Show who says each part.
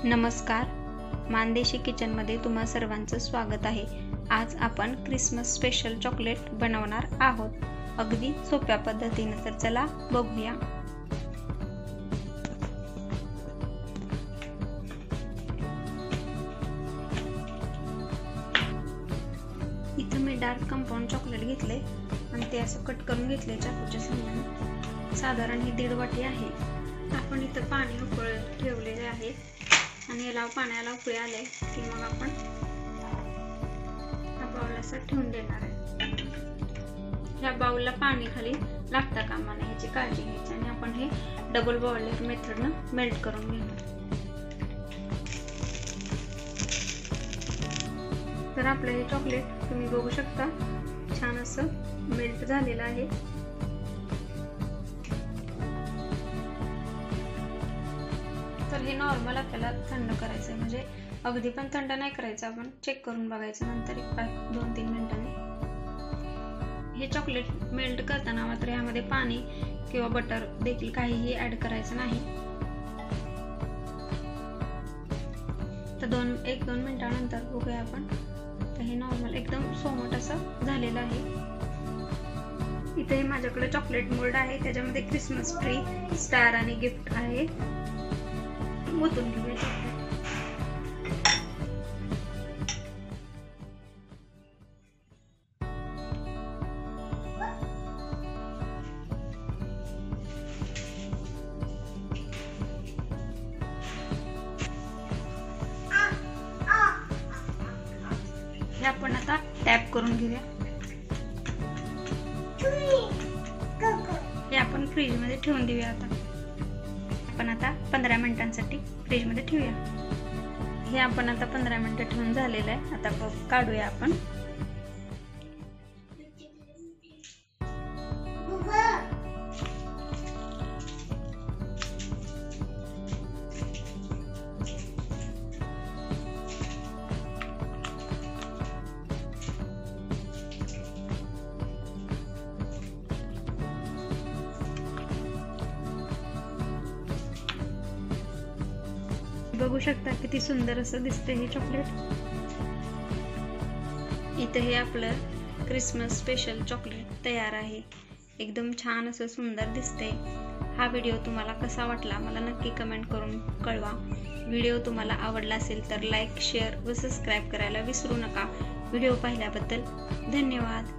Speaker 1: नमस्कार, मानदेशी किचनमध्ये तुम्हा सर्वांचं स्वागत आहे। आज आपण क्रिसमस स्पेशल चॉकलेट बनवणार आहोत, अगदी सोप्या पद्धतीने। तर चला बघूया। इथं मी डार्क कंपाऊंड चॉकलेट घेतले आणि ते असं कट करून घेतले चाकूच्या साहाय्याने। साधारण ही 1.5 वाटी आहे। आपण इथं पाणी उकळत ठेवलेले आहे आणि याला पाण्याला उकळी आले की मग आपण हा बाउल असा ठेवून देणार आहे। या बाउलला पाणी खाली लागता कामा नये याची काळजी घ्यायची आणि आपण हे डबल बॉइलर मेथडने मेल्ट करून घेणार। तर आपलं हे चॉकलेट तुम्ही बघू शकता छान असं मेल्ट झालेलं आहे। तर हे नॉर्मल आपल्याला थंड करायचं आहे, म्हणजे अगदी पण थंड नाही करायचं, आपण चेक करून बघायचं नंतर 2-3 मिनिटांनी। हे चॉकलेट मेल्ट करताना मात्र यामध्ये पाणी किंवा बटर देखील काहीही ऍड करायचं नाही। तर 1-2 मिनिटांनंतर बघूया आपण। तर हे नॉर्मल एकदम सोमट असं झालेलं आहे। इथे माझ्याकडे चॉकलेट मोल्ड आहे, त्याच्यामध्ये क्रिसमस ट्री, स्टार आणि गिफ्ट आहे। ओतून घेऊया चॉकलेट। हे आपण आता टॅप करून घेऊया। हे आपण फ्रीज मध्ये ठेवून देऊया। आपण आता 15 मिनिटांसाठी फ्रीज मध्ये ठेवूया। हे आपण आता 15 मिनिटं ठेवून झालेलं आहे। आता काढूया आपण। बघू शकता किती सुंदर असं दिसते हे चॉकलेट। इथे हे आपलं क्रिसमस स्पेशल चॉकलेट तयार आहे। एकदम छान असं सुंदर दिसते। हा व्हिडिओ तुम्हाला कसा वाटला मला नक्की कमेंट करून कळवा। व्हिडिओ तुम्हाला आवडला असेल तर लाईक, शेअर व सबस्क्राईब करायला विसरू नका। व्हिडिओ पाहिल्याबद्दल धन्यवाद।